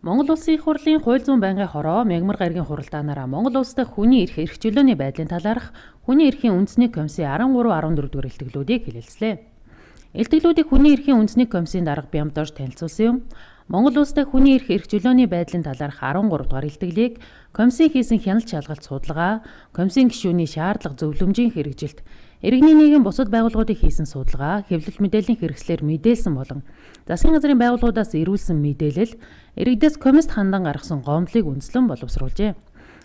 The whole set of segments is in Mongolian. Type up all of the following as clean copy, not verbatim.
Монгол Улсын их хурлын хууль зүйн байнгын хороо мягмар гарагийн хуралдаанаараа Монгол улстай хүний эрх эрхчлөөний байдлын талаарх хүний эрхийн үндэсний комиссийн 13-14 дугаар илтгэлүүдийг хэлэлцлээ. Илтгэлүүдийг хүний эрхийн үндэсний комиссийн дарга Бямдорж танилцуулсан юм. Монгол улстай хүний эрх эрхчлөөний байдлын талаарх 13 дугаар илтгэлийг комиссийн хийсэн хяналт шалгалт судалгаа, комиссийн гишүүний шаардлага зөвлөмжийн хэрэгжилт, иргэний нийгэм бусад байгууллагуудыг хийсэн судалгаа, хэвлэл мэдээллийн хэрэгслээр мэдээлсэн болон засгийн газрын байгууллагуудаас ирүүлсэн мэдээлэл, иргэдээс комист хандан гаргасан гомдлыг үндэслэн боловсруулжээ.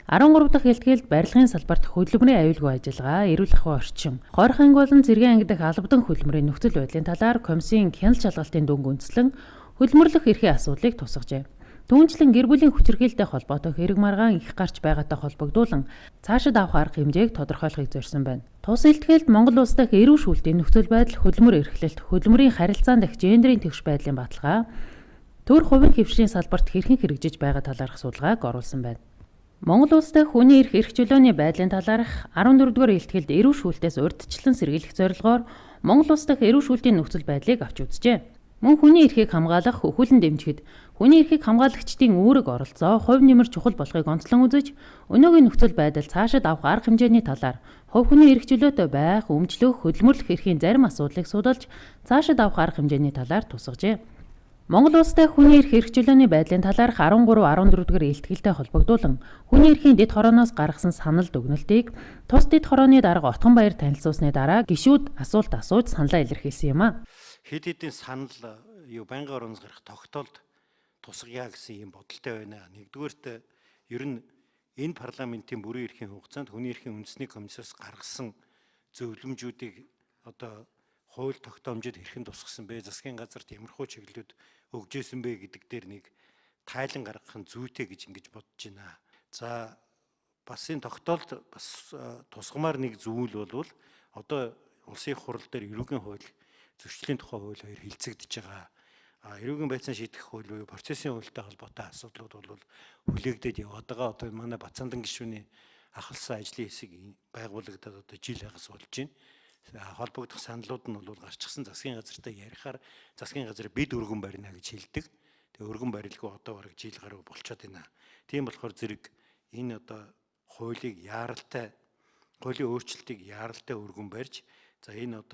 13 дахь илтгэлд барилгын салбарт хөдөлмөрийн аюулгүй ажиллагаа, эрүүл ахуйн орчин, хойрхон анги болон цэргийн анги дэх албадан хөдөлмөрийн нөхцөл байдлын талаар комиссийн хяналт шалгалтын дүнг үндэслэн хөдөлмөрлөх эрхийн асуудлыг тусгажээ. Түүнчлэн гэр бүлийн хүчирхийлэлтэй холбоотой хэрэг маргаан их гарч байгаатай холбогдуулан цаашид авах арга хэмжээг тодорхойлохыг зорьсон байна. Тус илтгэлд Монгол улс дахь эрүү шүүлтийн нөхцөл байдал, хөдөлмөр эрхлэлт, хөдөлмөрийн харилцаан дахь гендерийн тэгш байдлын баталгаа, төр хувийн хвшлийн салбарт хэрхэн хэрэгжиж байгаа талаарх судалгааг оруулсан байна. Монгол улс дахь хүний эрх эрхчлөөний байдлын талаарх 14-р илтгэлд эрүү шүүлтээс урьдчилан сэргийлэх зорилгоор Монгол улс дахь эрүү шүүлтийн нөхцөл байдлыг авч үзжээ. Мөн хүний эрхийг хамгаалах, өхүүлэн дэмжихэд хүний эрхийг хамгаалагчдын үүрэг оролцоо, хувь нэмэр чухал болохыг онцлон үзэж, өнөөгийн нөхцөл байдал цаашид авах арга хэмжээний талаар хувь хүний эрх чөлөөтэй байх, өмчлөх, хөдөлмөрлөх эрхийн зарим асуудлыг судалж, цаашид авах арга хэмжээний талаар тусгажээ. Монгол улстай хүний эрх эрхчлөөний байдлын талаарх 13-14 дугаар илтгэлтэй холбогдуулан хүний эрхийн дэд хорооноос гаргасан санал дүгнэлтийг тус дэд хорооны дарга Отгон Баяр танилцуулсны дараа гишүүд асуулт асууж саналаа илэрхийлсэн юм а. Хэд хэдийн санал байнгын орооноос гарах тогтоолд тусгая гэсэн юм бодолтой байна. Нэгдүгээрт ер нь энэ парламентийн бүрэн эрхийн хугацаанд хүний эрхийн үндэсний комиссоос гаргасан зөвлөмжүүдийг хууль тогтоомжид хэрхэн тусгасан бэ? Засгийн газар тиймэрхүү чиглэлүүд өгжсэн бэ гэдэг дээр нэг тайлан гаргах нь зүйтэй гэж ингэж бодож байна. За бас энэ тогтоолд бас тусгамаар нэг зүйл бол улсын их хурал дээр эрүүгийн хууль зөрчлийн тухай хууль хоёр хилцэгдэж байгаа. Эрүүгийн байцаан шийдэх хууль буюу процессын хуультай холбоотой асуудлууд бол хүлээгдээд яваад байгаа. Манай Бацаандан гишүүний ахалсан ажлын хэсэг байгуулагдаад жил хагас болж байна. Холбогдох саналууд нь бол гарчихсан засгийн газартай ярихаар засгийн газар бид өргөн барина гэж хэлдэг. Тэгээ өргөн барилгүй бараг жил гаруй болчиход байна. Тийм болохоор зэрэг энэ хуулийн өөрчлөлтийг яаралтай өргөн барьж энэ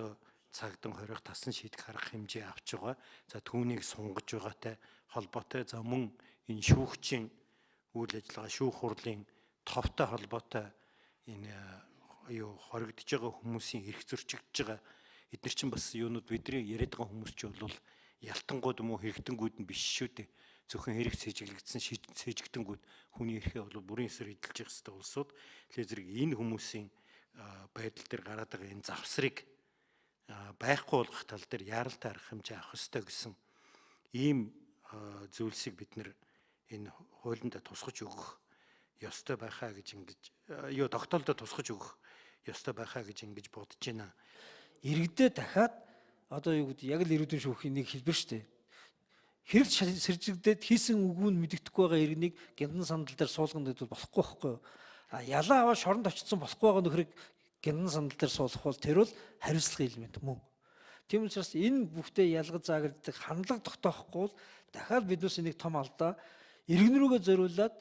цагдан хорих тасан шийдэх арга хэмжээ авч байгаа. За түүнийг сунгаж байгаатай холбоотой мөн энэ шүүгчийн үйл ажиллагаа шүүх хурлын товтой холбоотой энэ хоригдож байгаа хүмүүсийн эрх зөрчигдөж байгаа. Эдгээр чинь бас юунууд бидний яриад байгаа хүмүүс ч бол ялтангууд юм уу хэрэгтэнгүүд нь биш шүү дээ. Зөвхөн хэрэг цэжиглэгдсэн цэжигтэнгүүд хүний эрхээ бол бүрийн эсрэг эдэлж явах ёстой улсууд. Тэгэхээр зэрэг энэ хүмүүсийн байдал дээр гараад байгаа энэ завсрыг байхгүй болгох тал дээр яаралтай арга хэмжээ авах ёстой гэсэн ийм зүйлсийг бид энэ хуулинд тусгаж өгөх ёстой байхаа гэж тогтоолдод тусгаж өгөх ёстой байхаа гэж ингэж бодож байна. Иргэдээ дахиад яг л эрүүдэн шүүхийн нэг хэлбэр шүү дээ. Хэрэг сэржигдээд хийсэн үгүүн мэддэхгүй байгаа иргэнийг гяндан сандал дээр суулгана гэдэг бол болохгүй байхгүй юу? Ялаа аваа шоронд очсон болохгүй байгаа нөхрийг гяндан сандал дээр суулгах бол тэр бол хариуцлага элемент мөн. Тийм учраас энэ бүхтээ ялгаж заагарддаг хандлага тогтоохгүй бол дахиад биднээс нэг том алдаа иргэн рүүгээ зориулаад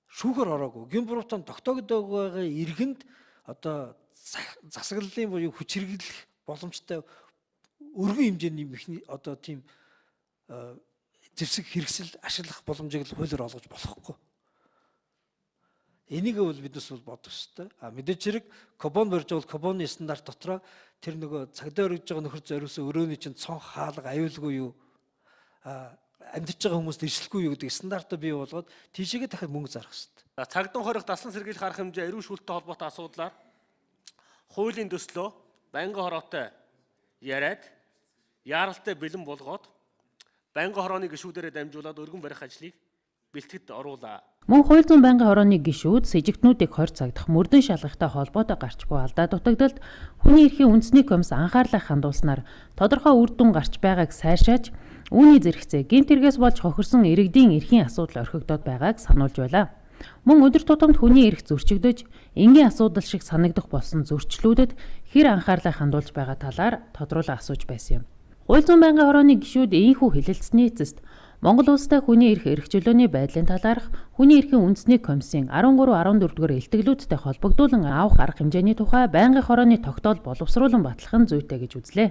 шүүхэр ороогүй. Гимбуртан тогтоогддог байгаа иргэнд засаглалын буюу хүч хэрэглэх боломжтой өргөн хэмжээний тийм зэвсэг хэрэгсэл ашиглах боломжийг л хуулиар олгож болохгүй. Энийг бол биднес бодох ёстой. Мэдээж хэрэг кarbon барьж байгаа карбоны стандарт дотроо тэр нөгөө цагдаа өргөж байгаа нөхөр зориулсан өрөөний чинь цонх хаалга аюулгүй юу амьдарч байгаа хүмүүст иршилгүй юу гэдэг стандартаа бий болгоод тийшээгээ дахиад мөнгө зарах ёстой. Цагдаа хорих дасан сэргийлэх арга хэмжээ эрүү шүүлттэй холбоотой асуудлаар хуулийн төслөө байнгын хороотой яриад яаралтай бэлэн болгоод байнгын хорооны гишүүдээрээ дамжуулаад өргөн барих ажлыг бэлтгэд оруулаа. Мөн хууль зүйн байнгын хорооны гишүүд сэжигтнүүдийг хорь цагдах мөрдөн шалгахтай холбоотой гарч буй алдаа дутагдалд хүний эрхийн үндэсний комисс анхаарлаа хандуулснаар тодорхой үр дүн гарч байгааг сайшааж үүний зэрэгцээ гэмт хэрэгээс болж хохирсон иргэдийн эрхийн асуудал орхигдоод байгааг сануулж байлаа. Мөн өдөр тутамд хүний эрх зөрчигдөж, энгийн асуудал шиг санагдах болсон зөрчлүүдэд хэр анхаарлаа хандуулж байгаа талаар тодруулан асууж байсан юм. Хууль зүйн байнгын хорооны гишүүд ийхүү хэлэлцсэний эцэст Монгол улстай хүний эрх эрх чөлөөний байдлын талаарх Хүний эрхийн үндэсний комиссийн 13-14 дугаар илтгэлүүдтэй холбогдуулан авах арга хэмжээний тухай байнгын хорооны тогтоол боловсруулан батлах нь зүйтэй гэж үзлээ.